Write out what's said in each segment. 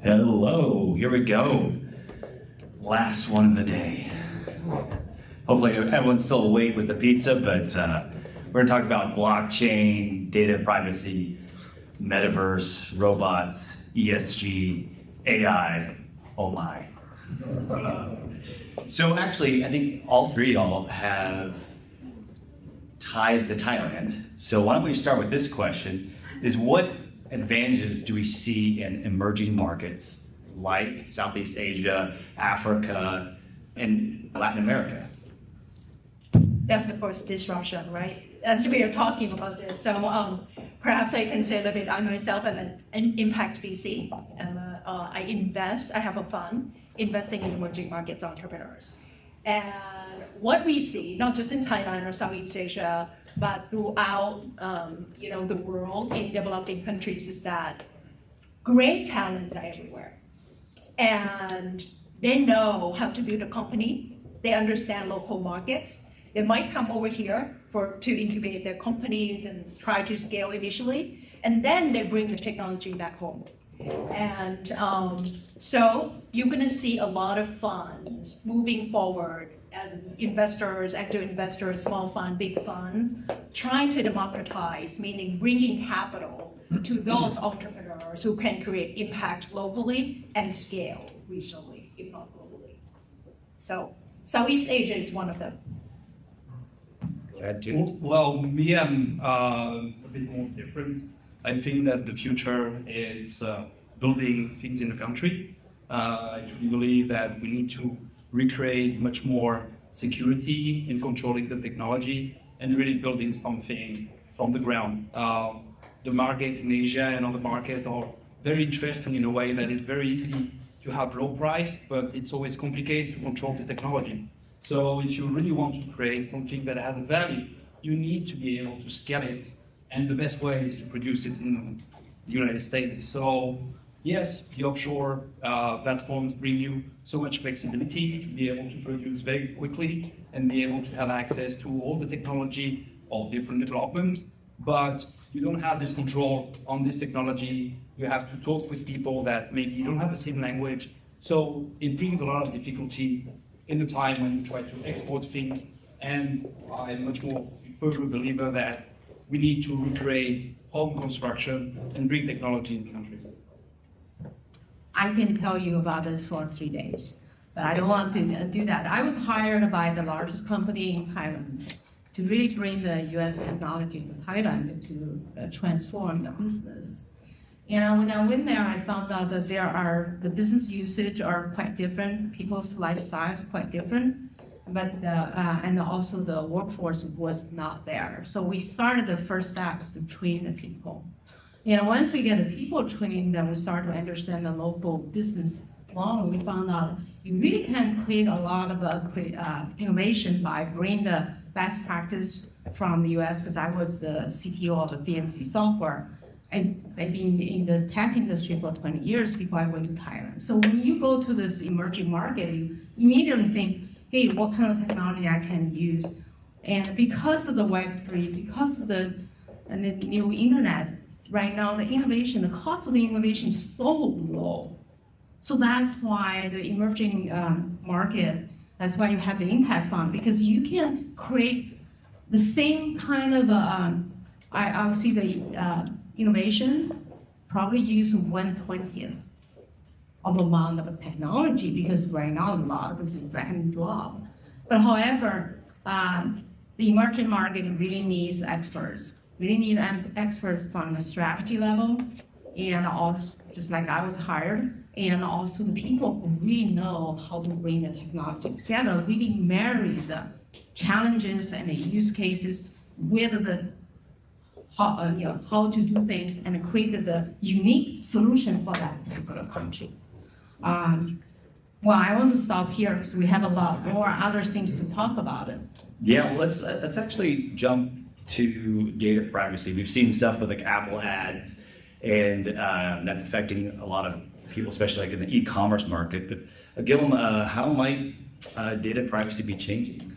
Hello, here we go. Last one of the day. Hopefully everyone's still awake with the pizza, but we're gonna talk about blockchain, data privacy, metaverse, robots, ESG, AI, oh my. So actually, I think all three of y'all have ties to Thailand. So why don't we start with this question, is what advantages do we see in emerging markets like Southeast Asia, Africa, and Latin America? That's the first disruption, right? As we are talking about this, so perhaps I can say a little bit. I myself am an impact VC. I have a fund investing in emerging markets entrepreneurs. And what we see, not just in Thailand or Southeast Asia, but throughout the world in developing countries, is that great talents are everywhere. And they know how to build a company. They understand local markets. They might come over here to incubate their companies and try to scale initially, and then they bring the technology back home. And so you're going to see a lot of funds moving forward as investors, active investors, small fund, big funds, trying to democratize, meaning bringing capital to those entrepreneurs who can create impact locally and scale regionally, if not globally. So Southeast Asia is one of them. Well, me, I'm a bit more different. I think that the future is building things in the country. I truly believe that we need to recreate much more security in controlling the technology and really building something from the ground. The market in Asia and other markets are very interesting in a way that it's very easy to have low price, but it's always complicated to control the technology. So if you really want to create something that has a value, you need to be able to scale it. And the best way is to produce it in the United States. So yes, the offshore platforms bring you so much flexibility to be able to produce very quickly and be able to have access to all the technology of different developments. But you don't have this control on this technology. You have to talk with people that maybe you don't have the same language. So it brings a lot of difficulty in the time when you try to export things. And I'm much more firm believer that we need to recreate home construction and bring technology in the country. I can tell you about this for 3 days, but I don't want to do that. I was hired by the largest company in Thailand to really bring the US technology to Thailand to transform the business. And when I went there, I found out that the business usage are quite different, people's lifestyle is quite different, but and also the workforce was not there. So we started the first steps to train the people. And once we get the people trained, then we start to understand the local business model. We found out you really can create a lot of innovation by bringing the best practice from the US, because I was the CTO of the BMC software. I've been in the tech industry for 20 years before I went to Thailand. So when you go to this emerging market, you immediately think, hey, what kind of technology I can use? And because of the Web3, because of the new internet, right now the cost of the innovation is so low. So that's why the emerging market, that's why you have the impact fund, because you can create the same kind of, I'll see the innovation, probably use 1/20th of amount of technology, because right now a lot of it is drag and drop. But however, the emerging market really needs experts. Really need experts from the strategy level, and also, just like I was hired, and also the people who really know how to bring the technology together, really marry the challenges and the use cases with the how to do things and create the unique solution for that particular country. Well, I want to stop here because we have a lot more other things to talk about it. Yeah, well, let's actually jump to data privacy. We've seen stuff with like Apple ads, and that's affecting a lot of people, especially like in the e-commerce market. But Guillaume, how might data privacy be changing?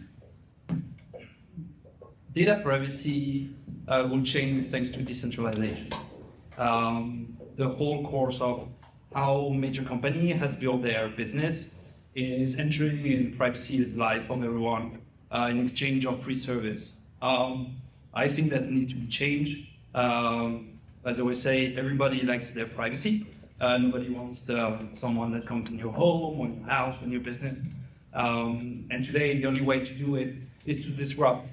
Data privacy will change thanks to decentralization. The whole course of how major company has built their business is entering in privacy's life of everyone in exchange of free service. I think that needs to be changed. As I always say, everybody likes their privacy. Nobody wants someone that comes in your home or your house or your business. And today, the only way to do it is to disrupt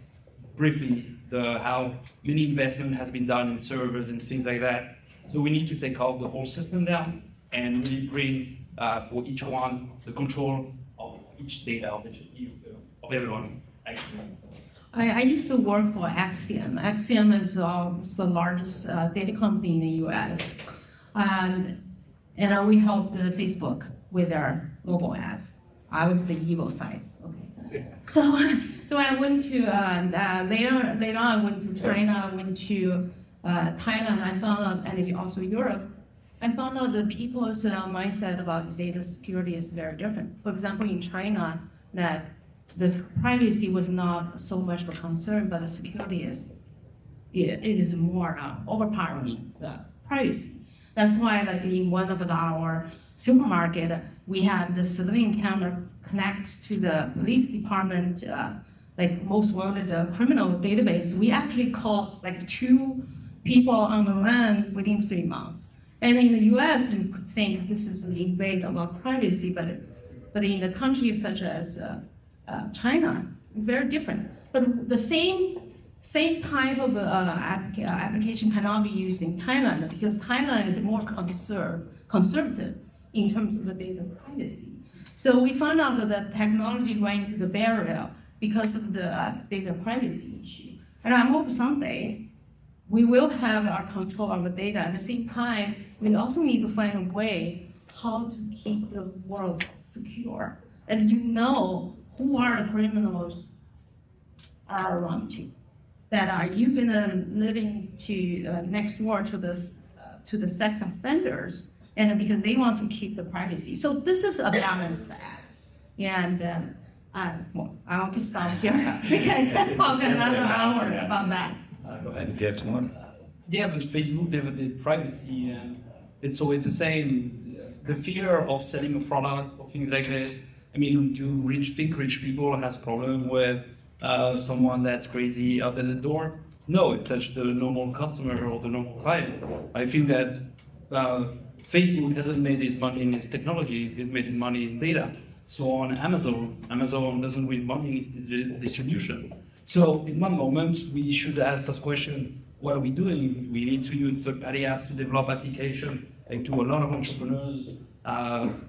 briefly how many investment has been done in servers and things like that. So we need to take out the whole system down and really bring for each one the control of each data of everyone, actually. I used to work for Axiom. Axiom is the largest data company in the US. And we helped Facebook with their mobile ads. I was the evil side. Okay. So I went to, later on I went to China, went to Thailand, I found out, and also Europe. I found out that people's mindset about data security is very different. For example, in China, that the privacy was not so much of a concern, but the security it is more overpowering the privacy. That's why, like in one of our supermarket, we had the surveillance camera connects to the police department, like most wanted criminal database. We actually caught like 2 people on the run within 3 months. And in the US, you could think this is an invade about privacy, but in the countries such as China, very different. But the same type of application cannot be used in Thailand because Thailand is more conservative in terms of the data privacy. So we found out that the technology ran into the barrier because of the data privacy issue. And I hope someday we will have our control of the data. At the same time, we also need to find a way how to keep the world secure. And you know who are the criminals are around you. That are you gonna living to next door to the sex offenders, and because they want to keep the privacy. So this is a balanced act. And I want to stop here. We can talk another hour about that. Go ahead and get one. Yeah, but Facebook, they have the privacy, and it's always the same. The fear of selling a product or things like this. I mean, do rich people has problem with someone that's crazy out at the door? No, it touched the normal customer or the normal client. I feel that Facebook hasn't made its money in its technology, it made its money in data. So on Amazon doesn't win money in distribution. So in one moment, we should ask this question, what are we doing? We need to use third-party apps to develop applications, and to a lot of entrepreneurs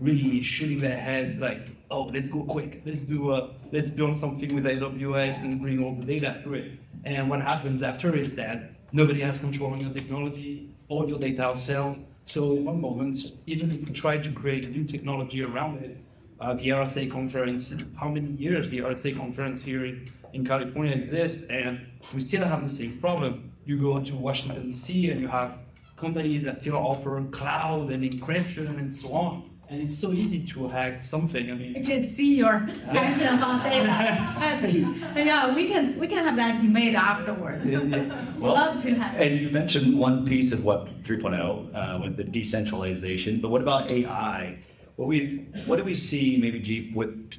really shooting their heads like, oh, let's go quick, let's build something with AWS and bring all the data through it. And what happens after is that nobody has control on your technology, all your data ourselves. So in one moment, even if we try to create new technology around it, the RSA conference, how many years the RSA conference here in California exists, and we still have the same problem. You go to Washington, D.C., and you have companies that still offer cloud and encryption and so on. And it's so easy to hack something. I mean, I can see your passion about data. Yeah, we can have that debate afterwards. Well, love to have. And you mentioned one piece of Web 3.0 with the decentralization, but what about AI? What do we see, maybe, Jeep, with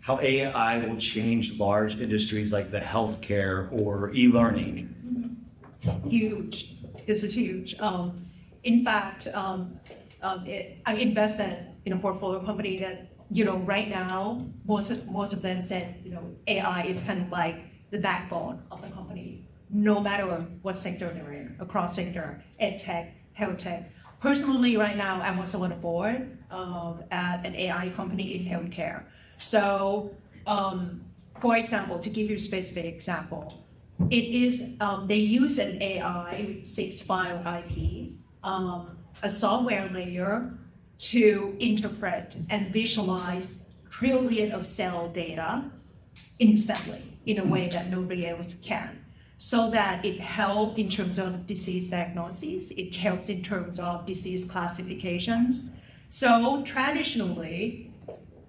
how AI will change large industries like the healthcare or e-learning? Huge. This is huge. In fact, I invested in a portfolio company that, right now, most of them said, AI is kind of like the backbone of the company, no matter what sector they're in, across sector, ed tech, health tech. Personally, right now, I'm also on a board at an AI company in healthcare. So, for example, to give you a specific example, it is, they use an AI 6 file IPs, a software layer to interpret and visualize trillion of cell data instantly in a way that nobody else can. So that it helps in terms of disease diagnosis, it helps in terms of disease classifications. So traditionally,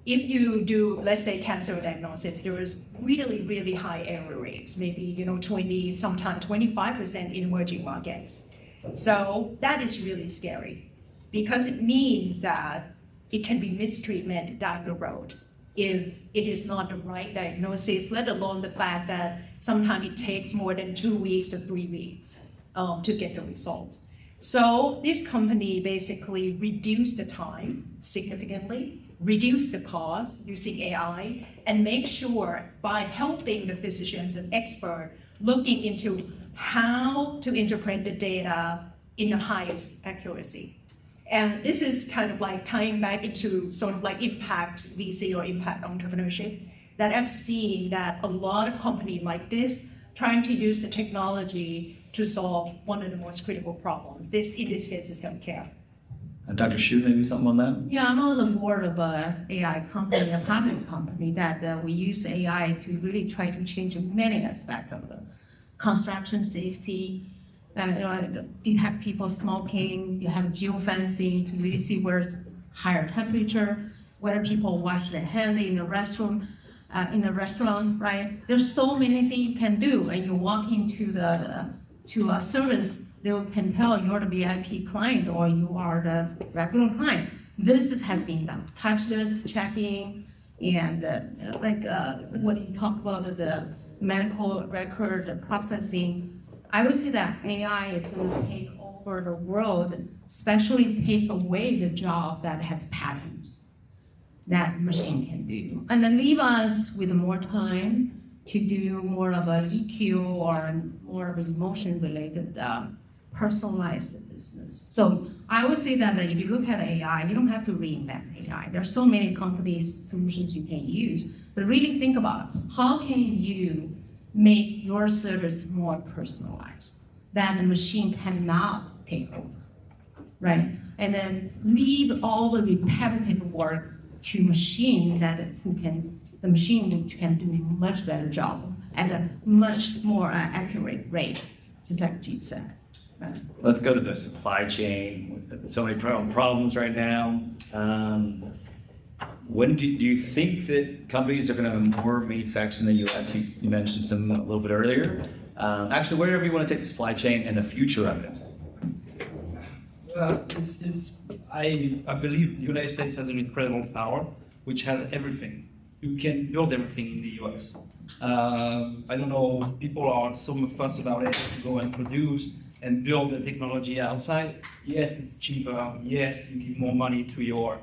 if you do, let's say, cancer diagnosis, there is really, really high error rates, maybe 20, sometimes 25% in emerging markets. So that is really scary. because it means that it can be mistreatment down the road if it is not the right diagnosis, let alone the fact that sometimes it takes more than 2 weeks or 3 weeks to get the results. So this company basically reduced the time significantly, reduce the cost using AI, and make sure by helping the physicians and experts looking into how to interpret the data in the highest accuracy. And this is kind of like tying back into sort of like impact VC or impact entrepreneurship, that I've seen that a lot of companies like this trying to use the technology to solve one of the most critical problems. In this case is healthcare. Dr. Xu, maybe something on that? Yeah, I'm on the board of a AI company, a public company that we use AI to really try to change many aspects of the construction safety. You have people smoking, you have geofencing to really see where's higher temperature, whether people wash their hands in the restroom, right? There's so many things you can do, and you walk into to a service, they can tell you're the VIP client or you are the regular client. This has been done. Touchless checking and what you talked about the medical record processing. I would say that AI is going to take over the world, especially take away the job that has patterns that machine can do, and then leave us with more time to do more of an EQ or more of an emotion-related, personalized business. So I would say that if you look at AI, you don't have to reinvent AI. There are so many companies, solutions you can use, but really think about how can you make your service more personalized that the machine cannot take over, right? And then leave all the repetitive work to machine the machine can do a much better job at a much more accurate rate, just like Jeep said. Right. Let's go to the supply chain. So many problems right now. When do you think that companies are going to have more manufacturing in the U.S.? You mentioned some a little bit earlier. Actually, wherever you want to take the supply chain and the future of it. I believe the United States has an incredible power, which has everything. You can build everything in the US. I don't know, people are so fussed about it to go and produce and build the technology outside. Yes, it's cheaper. Yes, you give more money to your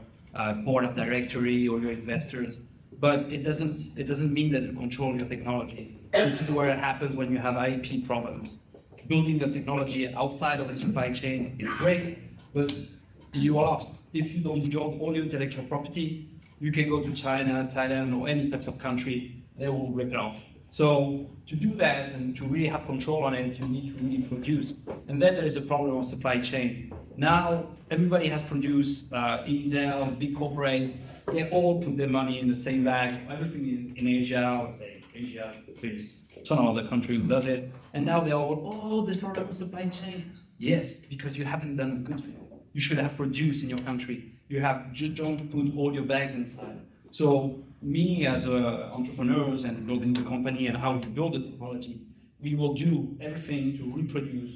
board of directory or your investors, but it doesn't mean that you control your technology. This is where it happens when you have IP problems. Building the technology outside of the supply chain is great, but you are lost. If you don't build all your intellectual property, you can go to China, Thailand, or any types of country, they will rip it off. So to do that and to really have control on it, you need to really produce. And then there is a problem of supply chain. Now, everybody has produced, Intel, big corporate, they all put their money in the same bag, everything in Asia, please. So no other country does it. And now they're all, this sort of supply chain. Yes, because you haven't done a good thing. You should have produced in your country. You don't put all your bags inside. So me as entrepreneurs and building the company and how to build the technology, we will do everything to reproduce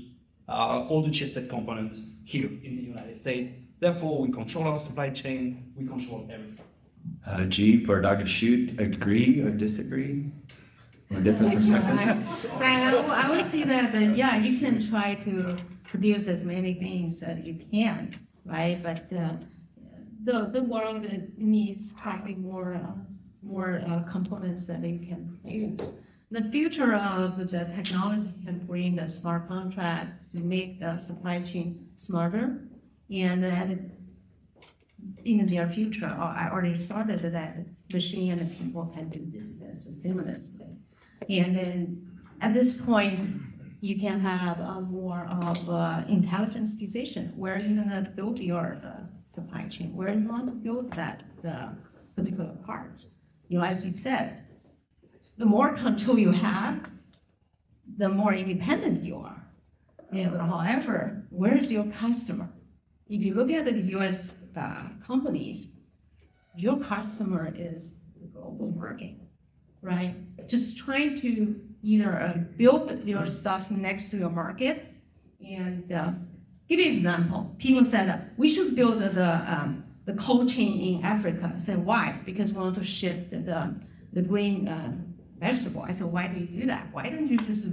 all the chipset components here in the United States. Therefore, we control our supply chain, we control everything. Jeep or Dr. Shoot, agree or disagree? Or different perspectives? I would say that, yeah, you can try to produce as many things as you can, right? But the world needs probably more components that you can use. The future of the technology can bring the smart contract to make the supply chain smarter, and then in the near future, I already started that machine and people can do business seamlessly. And then at this point, you can have more of intelligence decision where you're gonna build your supply chain, where you want to build that the particular part. You know, as you said, the more control you have, the more independent you are. However, where is your customer? If you look at the U.S. Companies, your customer is the global market, right? Just trying to either build your stuff next to your market and Give you an example. People said we should build the cold chain in Africa. I said, why? Because we want to ship the green vegetable. I said, why do you do that? Why don't you just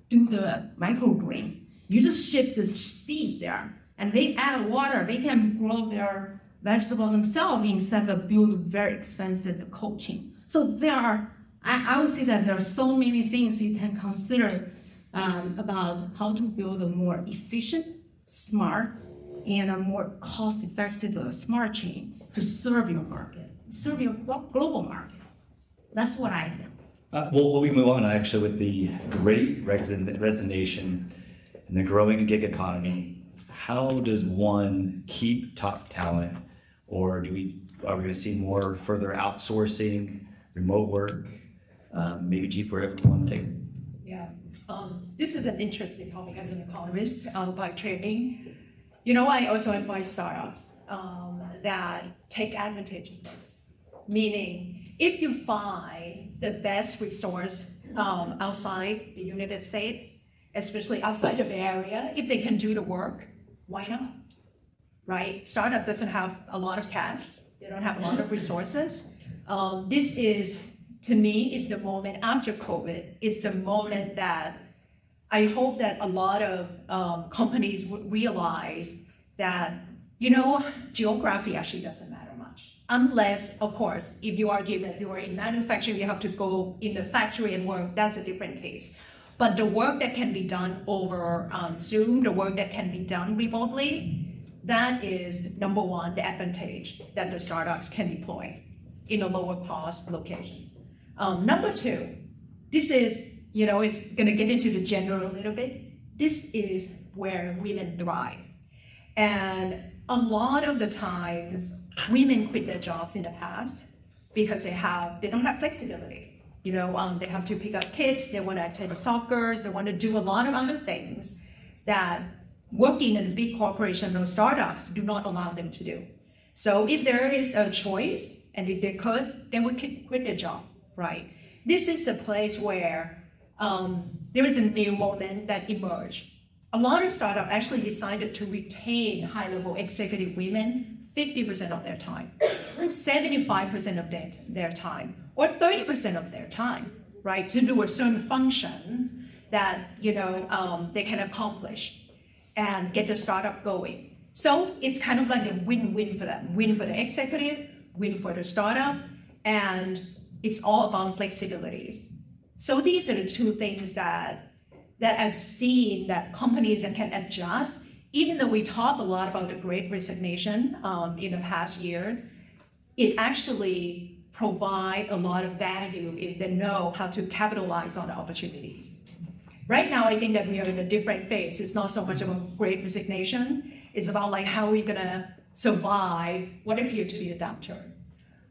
do the microgreen? You just ship the seed there, and they add water. They can grow their vegetable themselves instead of build very expensive cold chain. So there are, I would say that there are so many things you can consider about how to build a more efficient, smart, and a more cost-effective smart chain to serve your market, serve your global market. That's what I think. Well, we move on actually with the great resignation and the growing gig economy. How does one keep top talent, or are we going to see more further outsourcing, remote work, maybe cheaper everyone take? Yeah, this is an interesting topic as an economist by training. You know, I also advise startups that take advantage of this. Meaning, if you find the best resource outside the United States, especially outside the Bay Area, if they can do the work, why not? Right? Startup doesn't have a lot of cash. They don't have a lot of resources. This is, to me, is the moment after COVID. It's the moment that I hope that a lot of companies would realize that, you know, geography actually doesn't matter much. Unless, of course, if you argue that you are in manufacturing, you have to go in the factory and work, that's a different case. But the work that can be done over Zoom, the work that can be done remotely, that is, number one, the advantage that the startups can deploy in a lower cost locations. Number two, this is, you know, it's going to get into the gender a little bit. This is where women thrive. And a lot of the times, women quit their jobs in the past because they don't have flexibility. You know, they have to pick up kids, they want to attend soccer, they want to do a lot of other things that working in a big corporation or startups do not allow them to do. So if there is a choice, and if they could, they would quit their job, right? This is the place where there is a new moment that emerged. A lot of startups actually decided to retain high-level executive women 50% of their time, 75% of their time, or 30% of their time, right, to do a certain function that, you know, they can accomplish and get the startup going. So it's kind of like a win-win for them, win for the executive, win for the startup, and it's all about flexibilities. So these are the two things that I've seen that companies that can adjust. Even though we talk a lot about the great resignation in the past years, it actually provides a lot of value if they know how to capitalize on the opportunities. Right now, I think that we are in a different phase. It's not so much of a great resignation. It's about like how are we gonna survive what appears to be a downturn.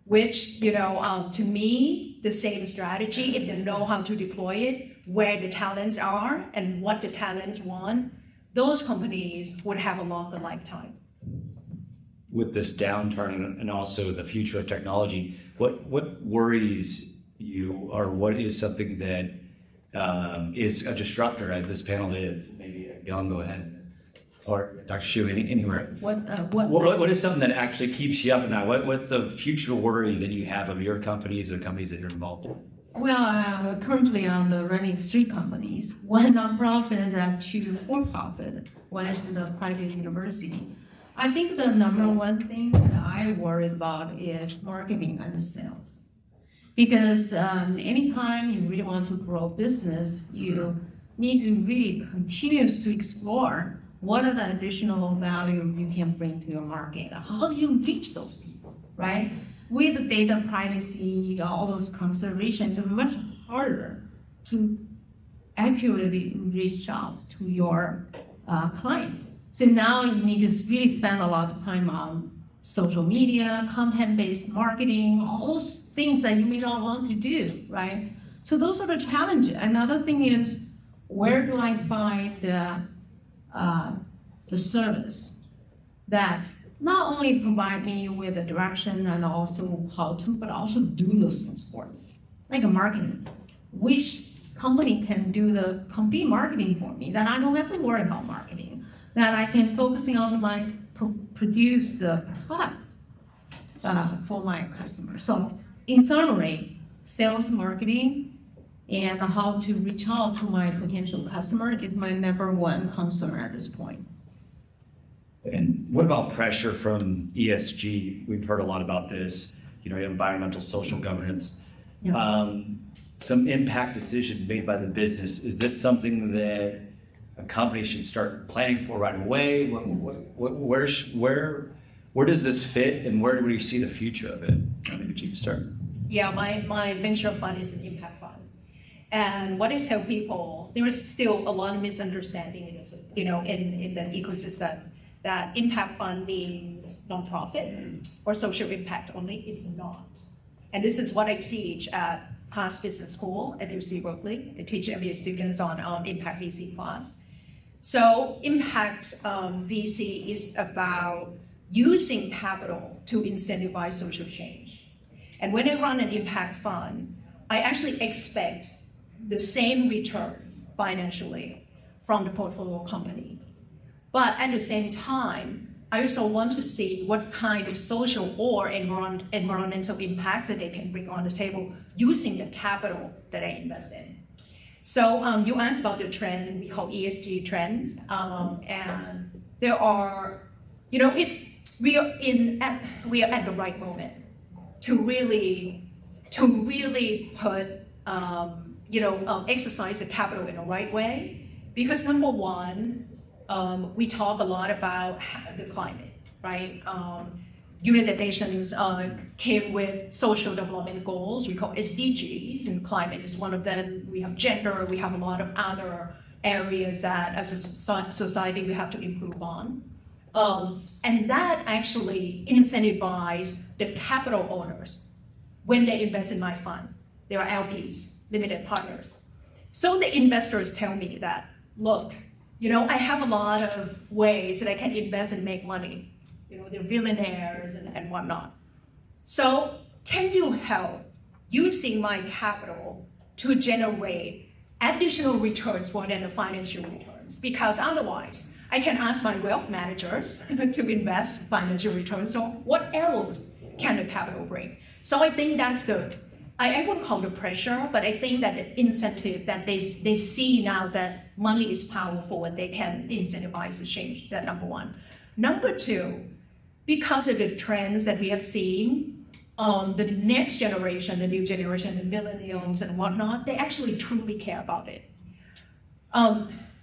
Which, you know, to me, the same strategy, if they know how to deploy it, where the talents are and what the talents want, those companies would have a longer lifetime. With this downturn and also the future of technology, what worries you, or what is something that is a disruptor, as this panel is? Maybe Guillaume, go ahead. Or Dr. Xu, anywhere. What is something that actually keeps you up at night? What's the future worry that you have of your companies or companies that you're involved in? Well, currently I'm running 3 companies, one nonprofit and 2 for-profit. One is the private university. I think the number one thing that I worry about is marketing and sales. Because anytime you really want to grow business, you need to really continue to explore what are the additional value you can bring to your market. How do you reach those people, right? With data privacy, all those considerations, it's much harder to accurately reach out to your client. So now you need to really spend a lot of time on social media, content-based marketing, all those things that you may not want to do, right? So those are the challenges. Another thing is, where do I find the service that not only provide me with a direction and also how to, but also do those things for me, like a marketing. Which company can do the complete marketing for me, that I don't have to worry about marketing? that I can focusing on my produce the product for my customers. So in summary, sales, marketing, and how to reach out to my potential customer is my number one concern at this point. And what about pressure from ESG? We've heard a lot about this, environmental, social governance. Yeah. Some impact decisions made by the business. Is this something that a company should start planning for right away? Where does this fit, and where do we see the future of it? I mean, if you can start. Yeah, my venture fund is an impact fund. And what I tell people, there is still a lot of misunderstanding in the ecosystem that impact fund means nonprofit or social impact only. It's not. And this is what I teach at Haas Business School at UC Berkeley. I teach MBA students on impact VC class. So impact VC is about using capital to incentivize social change. And when I run an impact fund, I actually expect the same returns financially from the portfolio company. But at the same time, I also want to see what kind of social or environmental impacts that they can bring on the table using the capital that I invest in. So you asked about the trend we call ESG trend, and there are, we are at the right moment to really put, exercise the capital in the right way, because number one, we talk a lot about the climate, right? United Nations came with social development goals, we call SDGs, and climate is one of them. We have gender, we have a lot of other areas that as a society we have to improve on. And that actually incentivized the capital owners when they invest in my fund. They are LPs, limited partners. So the investors tell me that, look, I have a lot of ways that I can invest and make money. They're billionaires and whatnot. So can you help using my capital to generate additional returns more than the financial returns? Because otherwise, I can ask my wealth managers to invest financial returns. So what else can the capital bring? So I think that's I wouldn't call it pressure, but I think that the incentive that they see now that money is powerful and they can incentivize the change, that number one. Number two, because of the trends that we have seen, the next generation, the new generation, the millennials and whatnot, they actually truly care about it.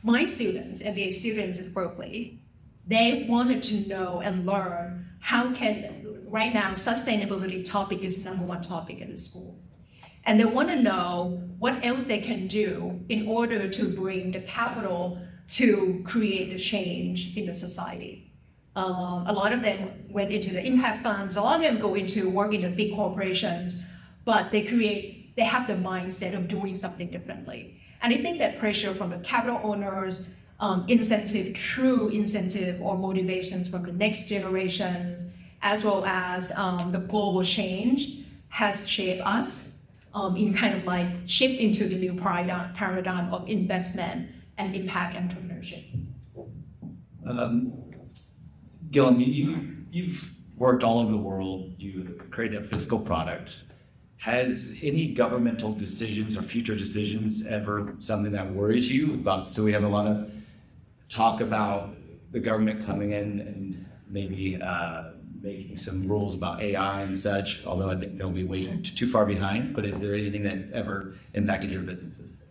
My students, MBA students at Berkeley, they wanted to know and learn right now, sustainability topic is the number one topic in the school. And they want to know what else they can do in order to bring the capital to create the change in the society. A lot of them went into the impact funds, a lot of them go into work in the big corporations, but they have the mindset of doing something differently. And I think that pressure from the capital owners, true incentive or motivations from the next generations, as well as the global change has shaped us in kind of like shift into the new paradigm of investment and impact entrepreneurship. Guillaume, you've worked all over the world, you've created a physical product. Has any governmental decisions or future decisions ever something that worries you about? So we have a lot of talk about the government coming in and maybe making some rules about AI and such, although I think they'll be way too far behind. But is there anything that's ever impacted your businesses?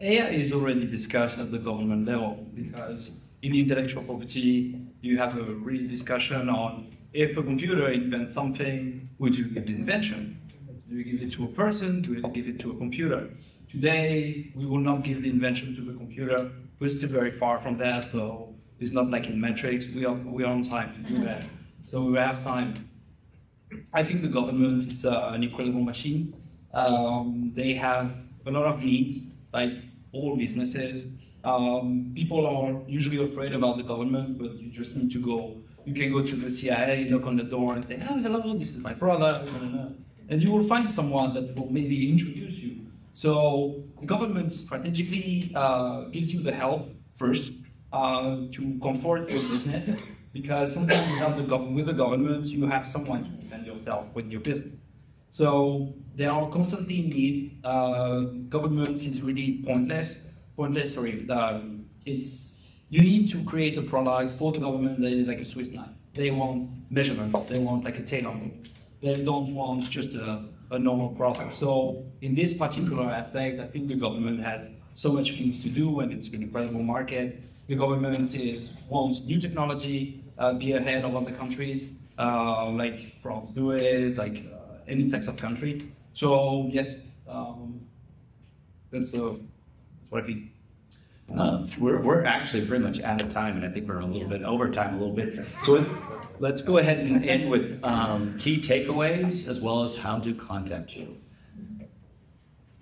AI is already discussed at the government level, because in intellectual property, you have a real discussion on if a computer invents something, would you give the invention? Do you give it to a person? Do you give it to a computer? Today, we will not give the invention to the computer. We're still very far from that, so it's not like in Matrix. We are on time to do that. So we have time. I think the government is an incredible machine. They have a lot of needs, like all businesses. People are usually afraid about the government, but you just need to go. You can go to the CIA, knock on the door and say, oh, hello, this is my product. And you will find someone that will maybe introduce you. So the government strategically gives you the help first, to comfort your business, because sometimes with the government, you have someone to defend yourself with your business. So they are constantly in need. Government is really pointless. You need to create a product for the government that is like a Swiss knife. They want measurement. They want like a tailor. They don't want just a normal product. So in this particular aspect, I think the government has so much things to do, and it's an incredible market. The government wants new technology, be ahead of other countries, like France do it, like any types of country. So yes, that's what I think. We're actually pretty much out of time, and I think we're a little bit over time a little bit. So let's go ahead and end with key takeaways as well as how to contact you.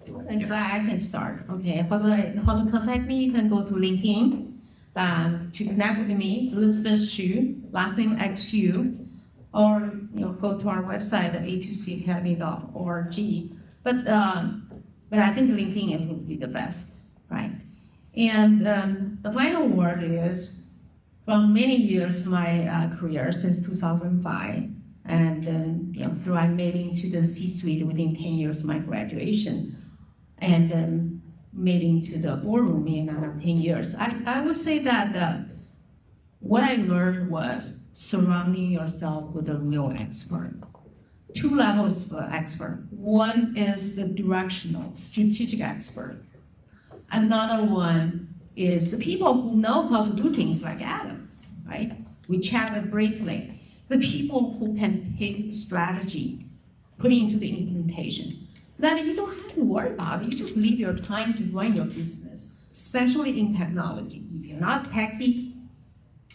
And I can start. Okay, for the contact me, you can go to LinkedIn. To connect with me, Elizabeth Xu, last name XU, or go to our website at a2cacademy.org. But I think LinkedIn would be the best, right? And the final word is, from many years my career since 2005, and then through I made into the C-suite within 10 years of my graduation, and then made into the boardroom in another 10 years. I would say that what I learned was surrounding yourself with a real expert. Two levels of expert. One is the directional, strategic expert. Another one is the people who know how to do things like Adam, right? We chatted briefly. The people who can take strategy, put it into the implementation. That you don't have to worry about it. You just leave your time to run your business, especially in technology. If you're not techy,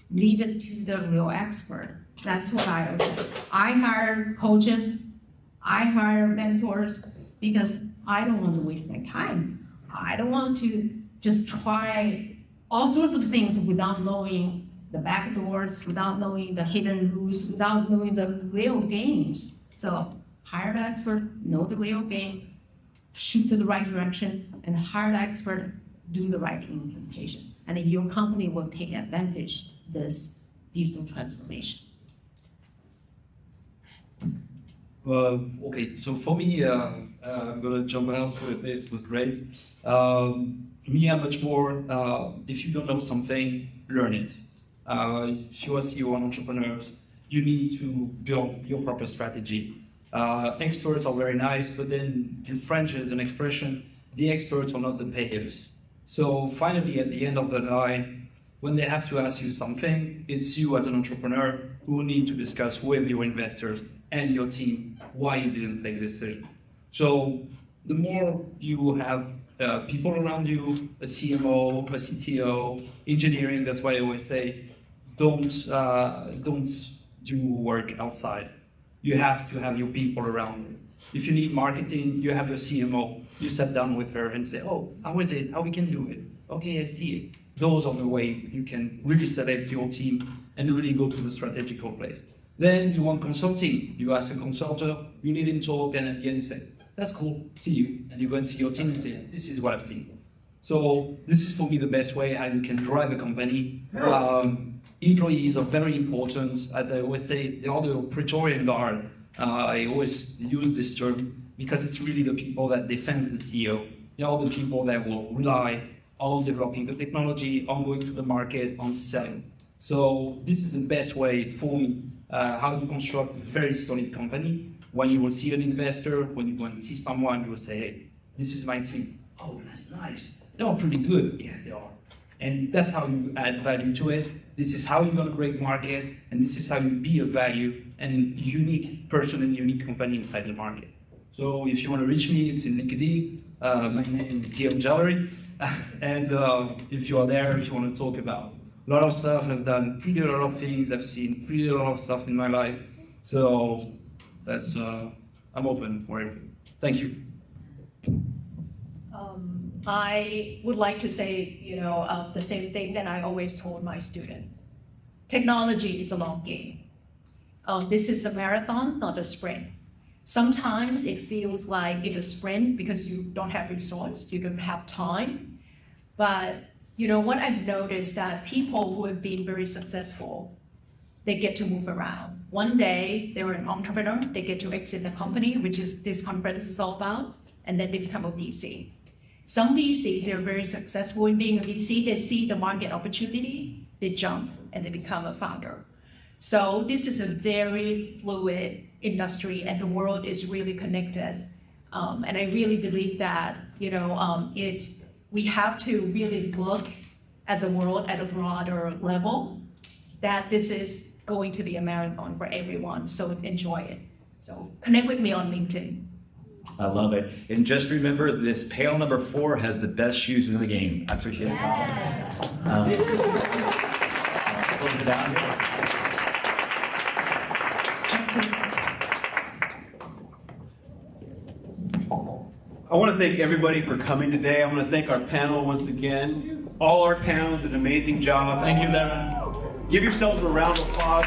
leave it to the real expert. That's what I always say. I hire coaches, I hire mentors, because I don't want to waste my time. I don't want to just try all sorts of things without knowing the back doors, without knowing the hidden rules, without knowing the real games. So hire the expert, know the real game, shoot to the right direction, and hire the expert, do the right implementation. And your company will take advantage of this digital transformation. Okay, so for me, I'm gonna jump out to it. It was great. Me, I'm much more, if you don't know something, learn it. If you are CEO and entrepreneurs, you need to build your proper strategy. Experts are very nice, but then in French there's an expression, the experts are not the payers. So finally, at the end of the line, when they have to ask you something, it's you as an entrepreneur who need to discuss with your investors and your team why you didn't take this decision. So the more you have people around you, a CMO, a CTO, engineering, that's why I always say, don't do work outside. You have to have your people around you. If you need marketing, you have your CMO. You sit down with her and say, oh, how is it? How we can do it? Okay, I see it. Those are the way you can really select your team and really go to the strategical place. Then you want consulting. You ask a consultant, you need him to talk, and at the end you say, that's cool, see you. And you go and see your team and say, this is what I've seen. So this is for me the best way how you can drive a company. Employees are very important. As I always say, they are the Praetorian Guard. I always use this term because it's really the people that defend the CEO. They are the people that will rely on developing the technology, on going to the market, on selling. So this is the best way for me how to construct a very solid company. When you will see an investor, when you go and see someone, you will say, hey, this is my team. Oh, that's nice. They are pretty good. Yes, they are. And that's how you add value to it. This is how you're going to break market, and this is how you be a value and unique person and unique company inside the market. So if you want to reach me, it's in LinkedIn. My name is Guillaume Jaulerry. And if you are there, if you want to talk about a lot of stuff, I've done pretty a lot of things. I've seen pretty a lot of stuff in my life. So that's, I'm open for everything. Thank you. I would like to say, the same thing that I always told my students. Technology is a long game. This is a marathon, not a sprint. Sometimes it feels like it's a sprint because you don't have resources, you don't have time. But what I've noticed that people who have been very successful, they get to move around. One day they were an entrepreneur, they get to exit the company, which is this conference is all about, and then they become a VC. Some VCs, they're very successful in being a VC, they see the market opportunity, they jump and they become a founder. So this is a very fluid industry and the world is really connected. And I really believe that, we have to really look at the world at a broader level, that this is going to be a marathon for everyone, so enjoy it. So connect with me on LinkedIn. I love it. And just remember, this pail number 4 has the best shoes in the game. I appreciate it. Close it out. I want to thank everybody for coming today. I want to thank our panel once again. All our panels did an amazing job. Thank you, Darren. Give yourselves a round of applause.